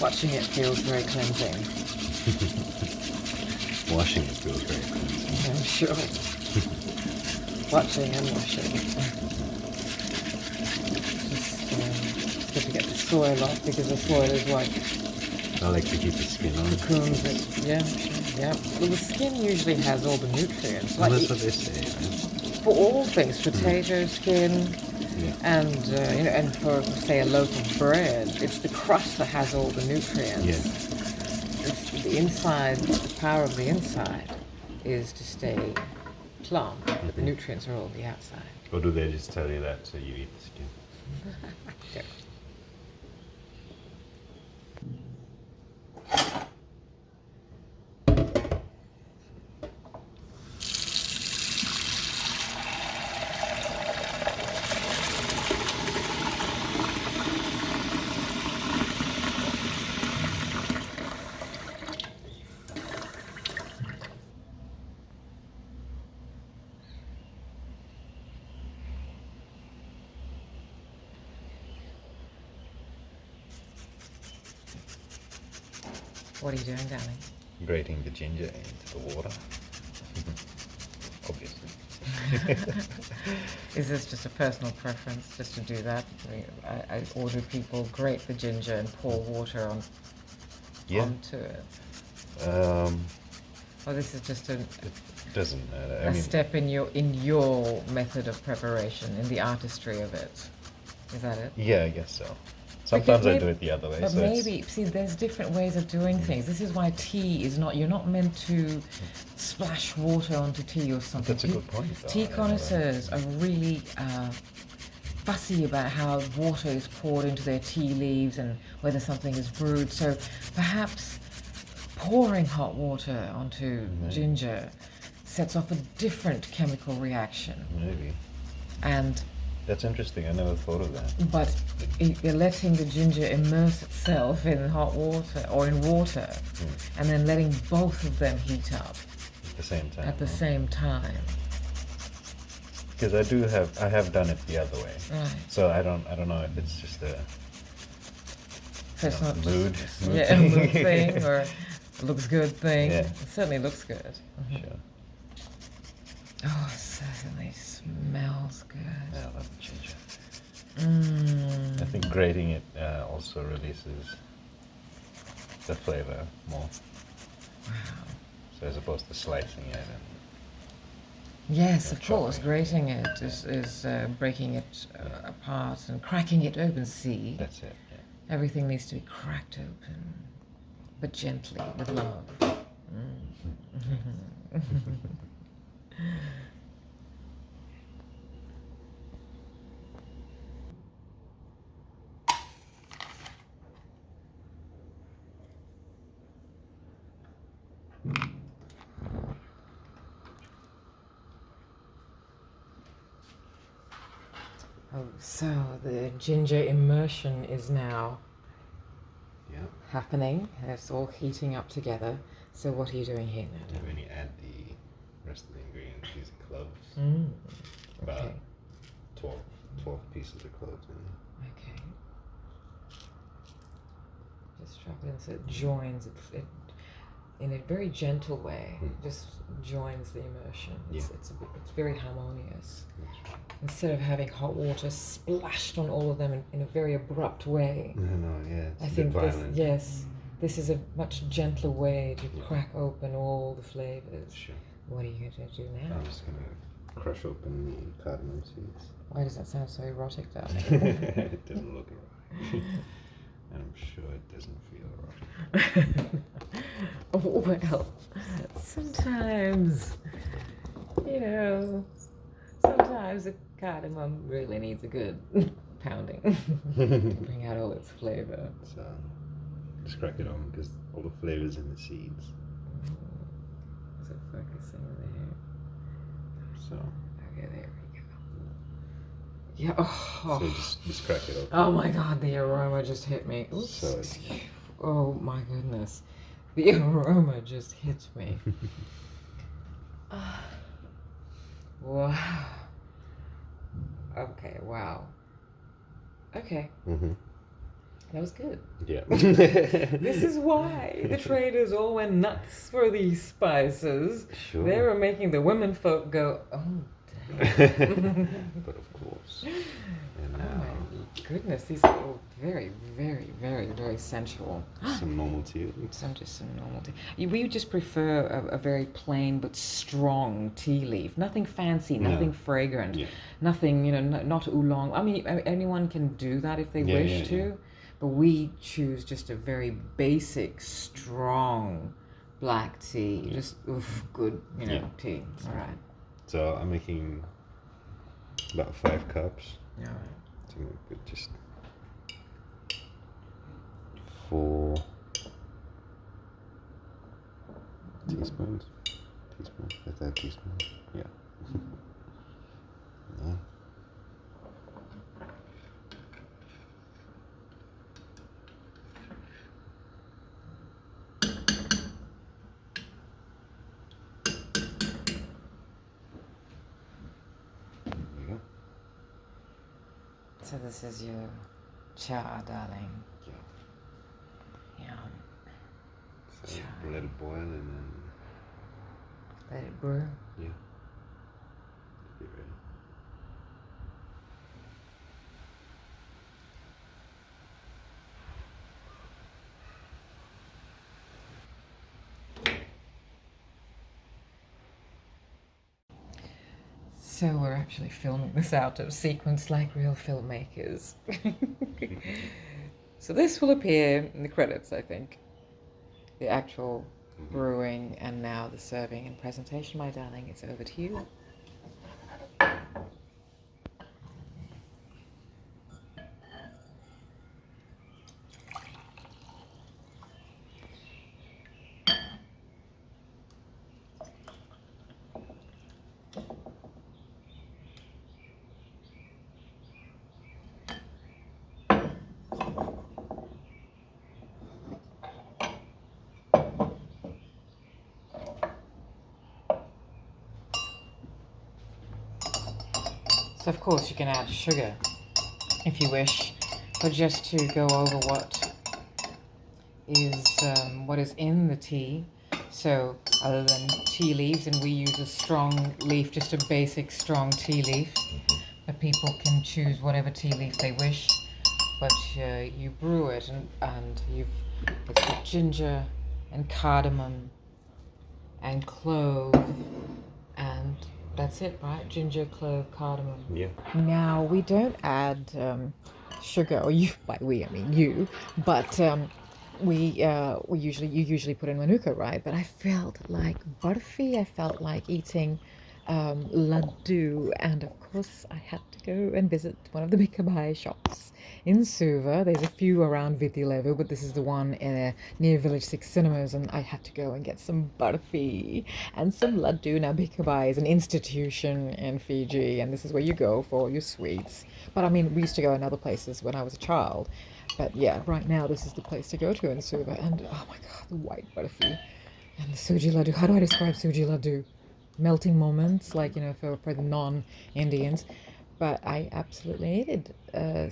Watching it feels very cleansing. Washing it feels very cleansing. I'm sure. Watching and washing. Just good to get the soil off because the soil is what I like to keep the skin on. cocoons it. Yeah, yeah. Well, the skin usually has all the nutrients. Well, Like that's what they say, right? for all things, potato skin, Yeah. and and for say a loaf of bread, it's the crust that has all the nutrients. Yeah. It's the inside. The power of the inside is to stay plump, but the nutrients are all on the outside. Or do they just tell you that so you eat the skin? Yeah. What are you doing, darling? Grating the ginger into the water. Obviously. Is this just a personal preference, just to do that? I order people grate the ginger and pour water onto it. Or this is just It doesn't matter. a step in your method of preparation, in the artistry of it. Is that it? Yeah, I guess so. Sometimes I maybe- do it the other way. But so it's- maybe, see, there's different ways of doing things. This is why tea is not, you're not meant to splash water onto tea or something. That's a good point, though. Tea I know that. connoisseurs are really fussy about how water is poured into their tea leaves and whether something is brewed. So perhaps pouring hot water onto ginger sets off a different chemical reaction. Maybe. And That's interesting. I never thought of that. but you're letting the ginger immerse itself in hot water or in water, and then letting both of them heat up At the same time. at the same time. Because I have done it the other way. Right. So I don't know if it's just a So it's not mood yeah, a thing. mood thing or a looks good thing. Yeah. It certainly looks good. Sure. Oh, it certainly smells good. I love ginger. Mmm. I think grating it also releases the flavor more. Wow. So as opposed to slicing it. Yes, Yeah, of course. chopping. Grating it is breaking it apart and cracking it open. See, That's it. Yeah. everything needs to be cracked open, but gently, with love. Oh, so the ginger immersion is now Yeah. happening. It's all heating up together. So what are you doing here now? And when you add the rest of the ingredients, these are cloves. Mm. About Okay. 12 pieces of cloves in there. Okay. Just drop it in so it joins it in a very gentle way. Just joins the immersion. It's very harmonious. Instead of having hot water splashed on all of them in a very abrupt way. No, yeah. It's I a bit think violent. this is a much gentler way to crack open all the flavors. Sure. What are you going to do now? I'm just gonna crush open the cardamom seeds. Why does that sound so erotic, darling? It doesn't look right. I'm sure it doesn't feel right. Well, sometimes, sometimes the cardamom really needs a good pounding to bring out all its flavor. So just crack it on because all the flavors in the seeds. Is it focusing there? So Okay, there we go. Yeah. Oh, so just crack it open. oh my God, the aroma just hit me. Oops. So it's- Oh my goodness, the aroma just hit me. Wow. Okay. Wow. Okay. Mm-hmm. That was good. Yeah. This is why the traders all went nuts for these spices. Sure. They were making the women folk go, oh, But of course. And oh now my goodness, these are all very, very, very, very sensual. some normal tea leaves. Some just some normal tea. We just prefer a very plain but strong tea leaf. Nothing fancy, No. nothing fragrant, Yeah. nothing, not oolong. I mean, anyone can do that if they Yeah, wish yeah, to, yeah. but we choose just a very basic, strong black tea. Yeah. Just good, Yeah. tea. All right. So I'm making about 5 cups. All right. So I'm gonna put just 4 teaspoons. Teaspoon? Is that a teaspoon? Yeah. Yeah. There we go. So this is your cha, darling. Yeah. Yeah. So let it boil and then Let it brew. yeah. Get ready. So we're actually filming this out of sequence like real filmmakers. So this will appear in the credits, I think. The actual brewing and now the serving and presentation, my darling. It's over to you. So of course you can add sugar if you wish, but just to go over what is in the tea. So other than tea leaves, and we use a strong leaf, just a basic strong tea leaf, but people can choose whatever tea leaf they wish. But you brew it, and it's got ginger and cardamom and clove, and that's it, right? Ginger, clove, cardamom. Yeah. Now we don't add sugar, or you, by we I mean you, but you usually put in manuka, right? But I felt like barfi. I felt like eating laddu, and of course I had to go and visit one of the Bikabai shops in Suva. There's a few around Vitilevu, but this is the one near Village 6 Cinemas, and I had to go and get some barfi and some laddu. Now Bikabai is an institution in Fiji, and this is where you go for all your sweets. But I mean, we used to go in other places when I was a child. But yeah, right now this is the place to go to in Suva, and oh my god, the white barfi and the suji laddu. How do I describe suji laddu? Melting moments, like, for the non-Indians. But I absolutely needed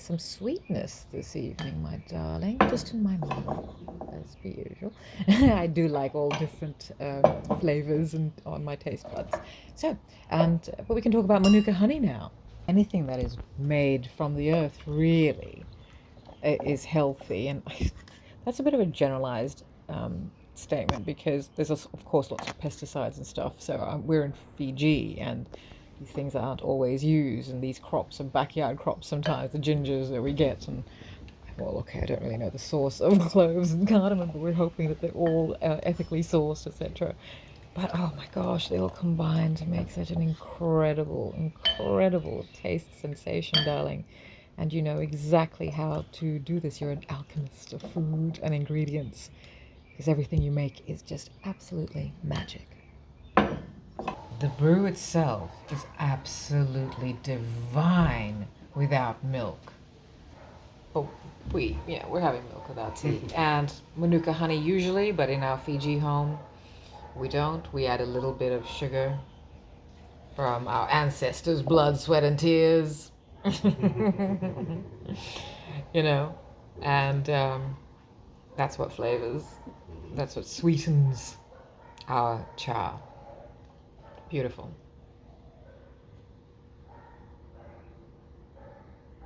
some sweetness this evening, my darling, just in my mouth, as per usual. I do like all different flavors and on my taste buds. So, but we can talk about Manuka honey now. Anything that is made from the earth really is healthy, and that's a bit of a generalized statement, because there's of course lots of pesticides and stuff. So we're in Fiji, and these things aren't always used, and these crops are backyard crops sometimes, the gingers that we get. And well, okay, I don't really know the source of cloves and cardamom, but we're hoping that they're all ethically sourced, etc. But oh my gosh, they all combine to make such an incredible taste sensation, darling. And you know exactly how to do this. You're an alchemist of food and ingredients, because everything you make is just absolutely magic. The brew itself is absolutely divine without milk. But we're having milk with our tea. And Manuka honey usually, but in our Fiji home, we don't. We add a little bit of sugar from our ancestors' blood, sweat, and tears. And that's what flavors, that's what sweetens our cha. Beautiful.